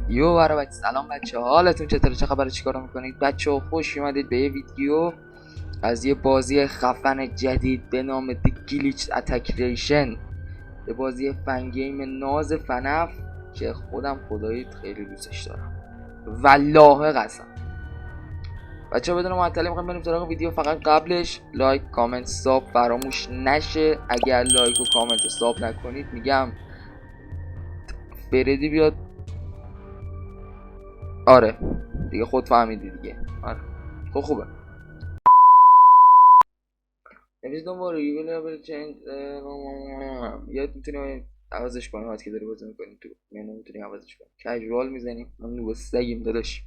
یو برای بچه سلام بچه ها، حالتون چطوره؟ چه خبره؟ چیکار میکنید بچه ها؟ خوش اومدید به یه ویدیو از یه بازی خفن جدید به نام The Glitch Attack Ration. یه بازی فن گیم ناز فنف که خودم خدایی خیلی دوستش دارم والله قسم. بچه ها بدون معطلی میخوایم بریم سراغ ویدیو. فقط قبلش لایک کامنت ساب فراموش نشه. اگر لایک و کامنت و ساب نکنید میگم فردی بیاد. آره دیگه خود فهمیدی دیگه. آره خب خوبه. نویز دوباره you will never change یا میتونی عوضش کنی وقتی که داری بازی میکنی تو منو میتونی عوضش کنی. کژوال میزنیم. من نو سگیم داداش.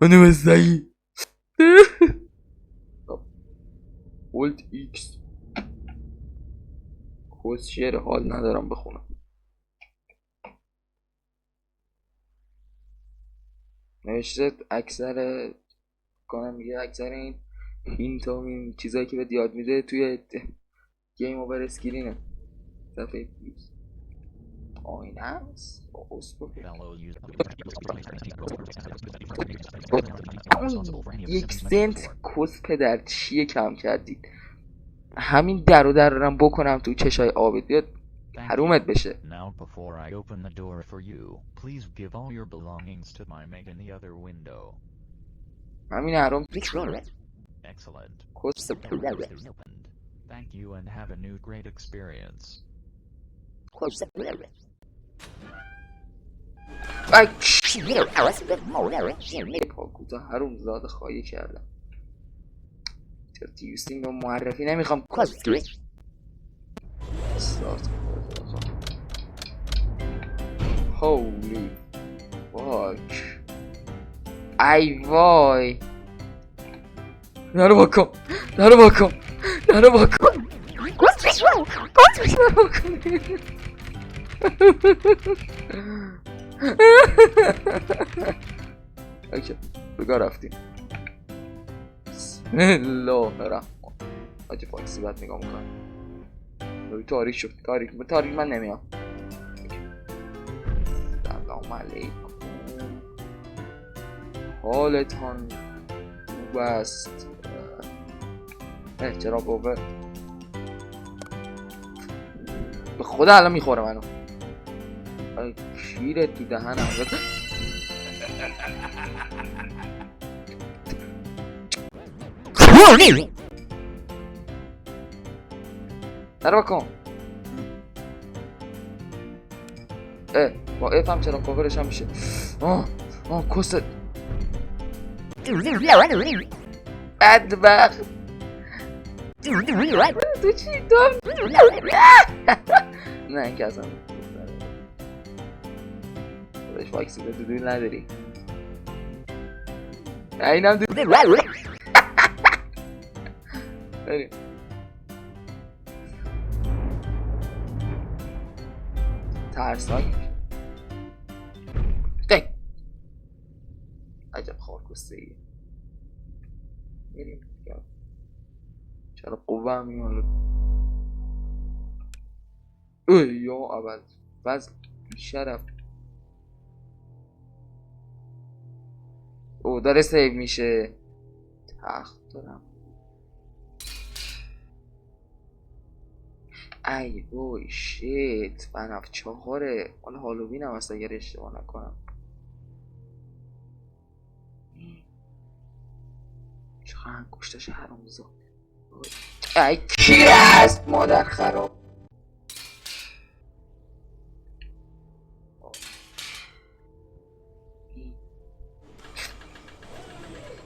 من نو سگی. اولت ایکس کوس شعر حال ندارم بخونم. نوشته اکثر کنم میگه اکثر این هینت و این چیزایی که به یاد میده توی گیم اوور اسکرینه. صفحه آینه است. یک سنت کس پدر چیه کم کردید؟ همین در و درارم بکنم تو چشای آبت بیاد حرومت بشه. Now before I open the door for you, please give all your belongings to my mate in the other window. همین حروم Excellent. کس Opened. Thank you and have a new great experience. پاکوتا حروم زاده خواهی کردم. تیوستینگ و معرفی نمیخوام. استارت هولی فاک. ای وای نرو بکن نرو بکن نرو بکن. اوکی بگاه رفتیم. بسم الله الرحمن. آجی فاکسی باید نگاه میکنم. تاریک شد. تاریک من نمیام. سلام علیکم. حالتان خوب است؟ چرا بابا به خدا الان میخوره منو. شیرت تو دهنم. نرو بکن. با اف هم چرا کاورش هم میشه. کست بدبخت. تو چی تو؟ نه این که اصلا داداش واکسی به دودوی نداری. اینم دودوی بریم. ترسناک ده. عجب خارکسته ایه. بریم چرا قوه هم میان. یا اول وزن بیشرف. او داره سیو میشه. تخت دارم. ای وای شیت بنف 4 حالا هالووین هم هست اگر اشتباه نکنم. چقدر انگشتش حرومزاده. ای کی هست مادر خراب.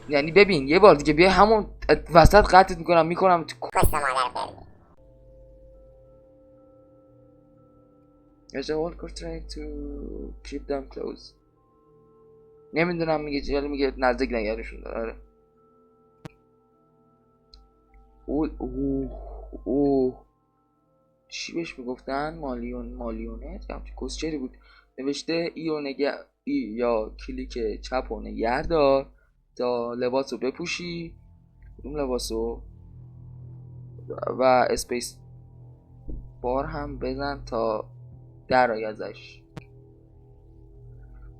یعنی ببین یه بار دیگه بیا همون وسط قطعت میکنم تو کست مادر بردی. As a worker trying to keep them close. نمیدونم میگه چی، میگه نزدیک نگرشون داره. آره اوه چی بهش میگفتن؟ مالیونت همچه کسچری بود. نوشته ای یا کلیک چپ و نگه دار تا لباس رو بپوشی. کدوم لباسو؟ و اسپیس بار هم بزن تا در آی ازش.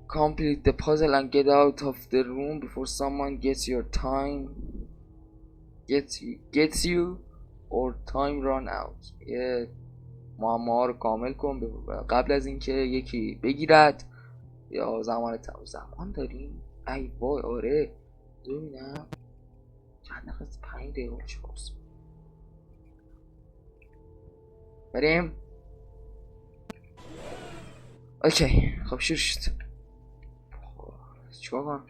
complete the puzzle and get out of the room before someone gets your time gets you or time run out. یه معما ها رو کامل کن قبل از اینکه یکی بگیرد یا زمان داریم. ای وای آره ببینم چند دقیقه 5 دقیقه چهارس بریم. اوکی خب شروع شد. چیکار کنم؟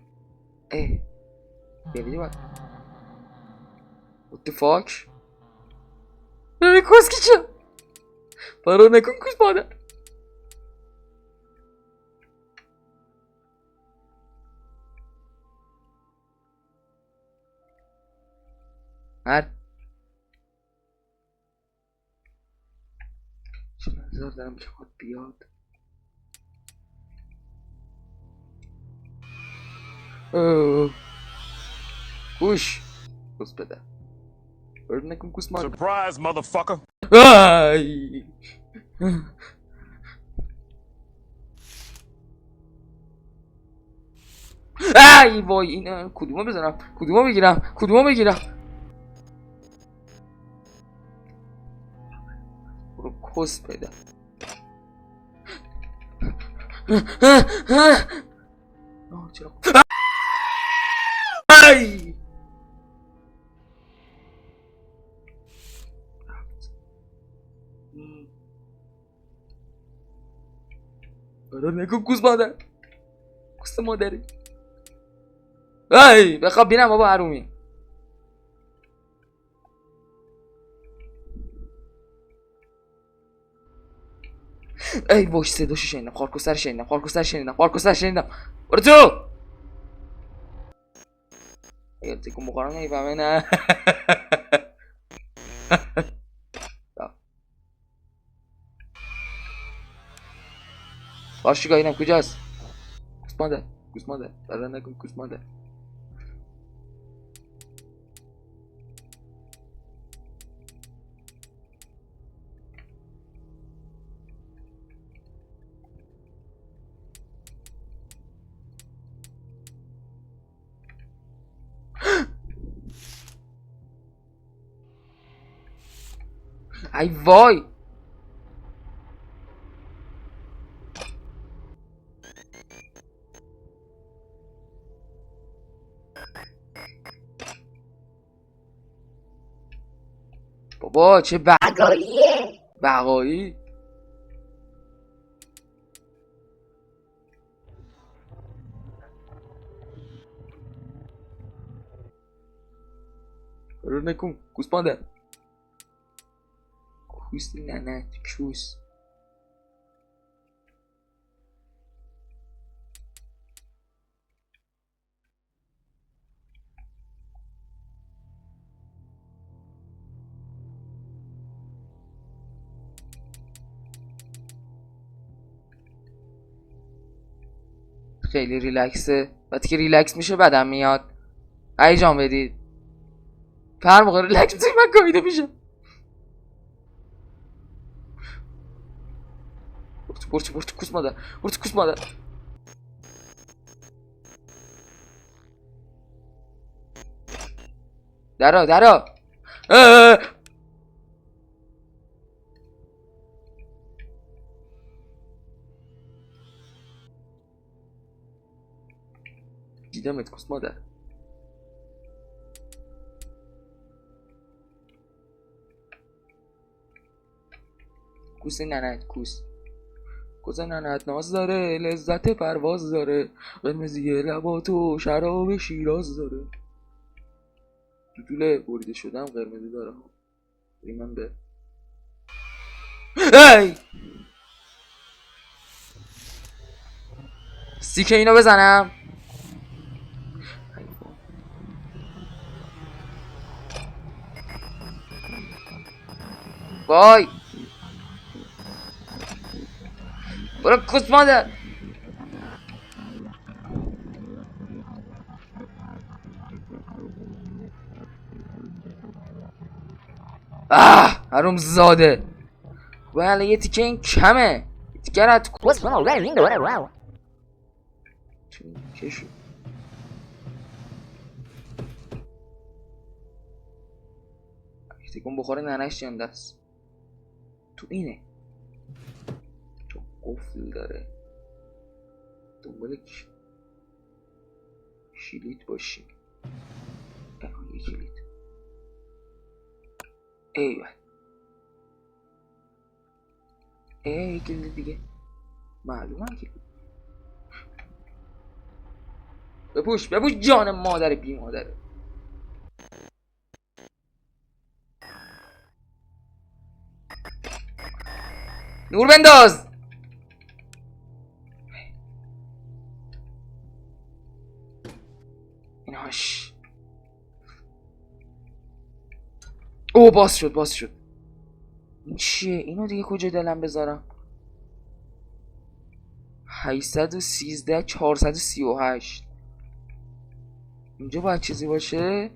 ببینی باید What the fuck؟ ببین کسکی چه برو نکن کس باده چه نظر دارم که خود بیاد. کوش کس بده برو نکن کس باده. Surprise, motherfucker! آی ای وای این کدومو بزنم کدومو بگیرم برو کس بده. چرا ای برو نکن کس مادر کس مادری. ای بخواب بینم بابا حرومی. ای وای صداشو شنیدم خارکوستر شنیدم برو تو یه تکون بخورم نمیفهمه نه. باشی اینم کجاست؟ کوس مادر برای نکن کوس مادر. ای وای بابا چه بقایی رو نکن کوس مادر کوس نه کوس. خیلی ریلکسه وقتی که ریلکس میشه بدم میاد. هیجان بدید هر موقع ریلکس میشه من گاییده میشم. برو تو کوس مادر درا دیدمت کوس مادر. کوس ننت کوس ننت ناز داره لذت پرواز داره قرمزی لباتو شراب شیراز داره دوله بریده شدم قرمزی داره ریممبر. ای سیک اینو بزنم. وای برو کس مادر. حروم زاده بله یه تیکه این کمه تیکه رد چه شد؟ تکون بخوره ننش جنده است. تو اینه تو قفل داره. دنبال کلید باشی. یه کلید. ایوه یه کلید دیگه معلومه کلید. بپوش جان مادر بی مادره. نور بنداز. ایناش او باز شد. این چیه؟ اینو دیگه کجا دلم بذارم؟ 813 438 اینجا باید چیزی باشه.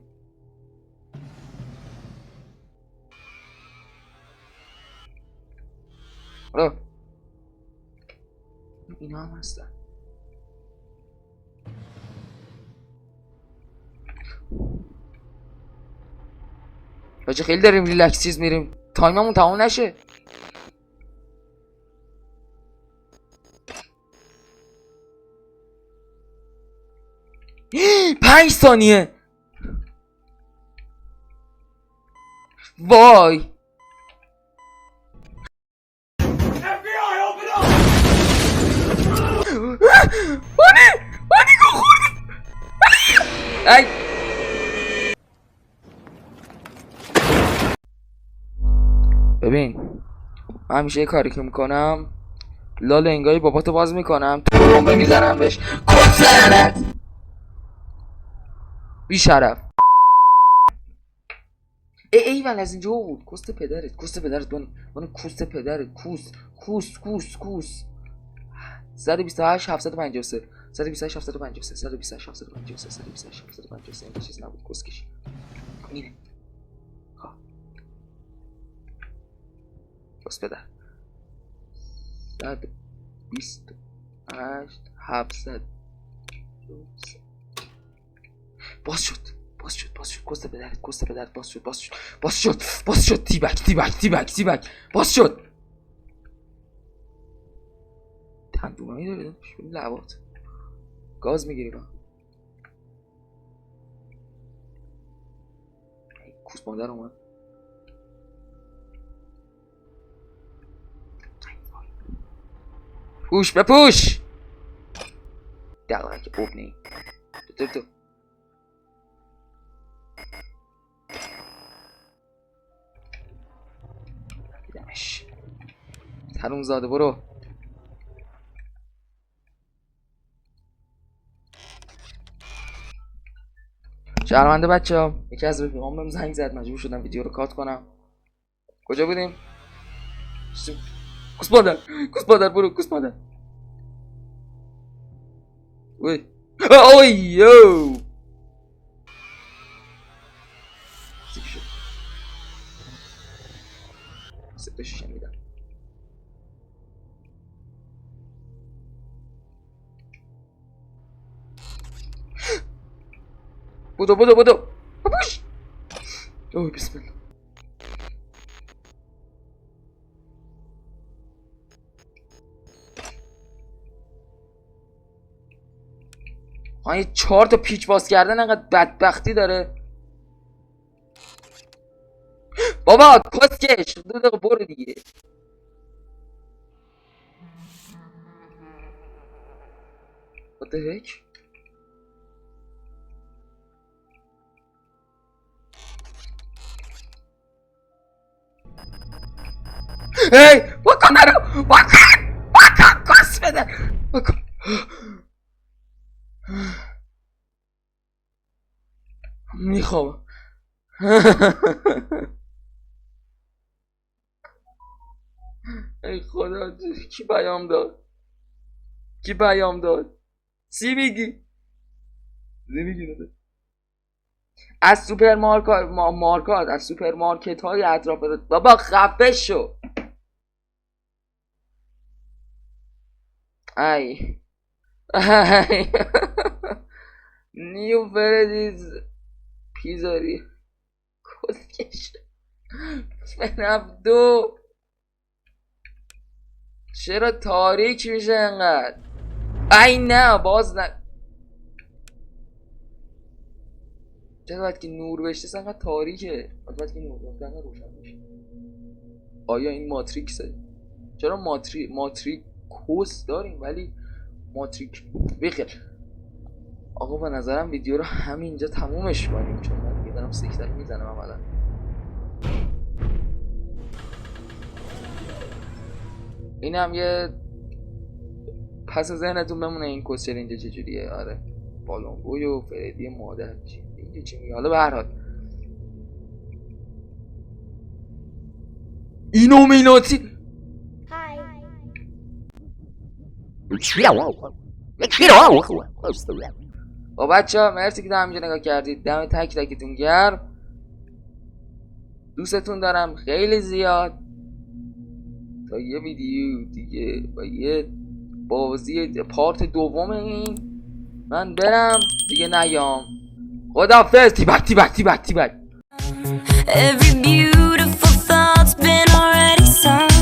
اینا هم هستن. بچه خیلی داریم ریلکس چیز میریم تایممون تمام نشه. پنج ثانیه. وای بانی گو خوردم. ای ببین من همیشه یه کاری که میکنم لال انگاری باباتو باز میکنم تو بمبه میزنم بهش. کسرت بی شرف. ایول از اینجا بود. کست پدرت بانی کست پدرت. کوس 128 753 128 753 128 753 128 753 این چیز نبود کسکش. اینه کست پدر 128 700 باز شد کست پدرت باز شد تیبک باز شد. دندونایی داره لبات گاز میگیری با کوس مادر اومد. بپوش دلغک ابنی تو دیدمش. حروم زاده برو. شرمنده بچه ها یکی از رفیقام بهم زنگ زد مجبور شدم ویدیو رو کات کنم. کجا بودیم؟ کوس مادر برو کوس مادر. اوی یو صداش شنیدم. بودو بابوش. اوه بسم الله. یه 4 تا پیچ باز کردن انقدر بدبختی داره بابا. کسکش 2 دقیقه برو دیگه. What the heck؟ هی واکن نرو واکن کس بده واکن. میخوام ای خدا کی پیام داد چی میگی از سوپرمارکت از سوپرمارکت های اطراف بابا خفه شو. نیو فردیز پیزاری کسکش FNAF 2 چرا تاریک میشه انقدر؟ ای نه باز نه. چرا باید که نور بشه انقدر تاریکه؟ باید که نور روشن بشه. آیا این ماتریکسه؟ چرا ماتریکوس داریم ولی ماتریک بخیر. آقا به نظرم ویدیو رو همینجا تمومش کنیم چون من دیگه دارم سکتر میزنم عملا. این هم یه پس ذهنتون بمونه این کوچر اینجا چجوریه. آره بالون بوی و فردی مادر اینجا چی میگه. حالا به هر حال اینومیناتی با بچه ها مرسی که تا همینجا نگاه کردید. دم تک تکتون گرم. دوستتون دارم خیلی زیاد. تا یه ویدیو دیگه با یه بازی پارت دوم این من برم دیگه نیام. خداحافظ. تیبک. Every beautiful thought's been already sung.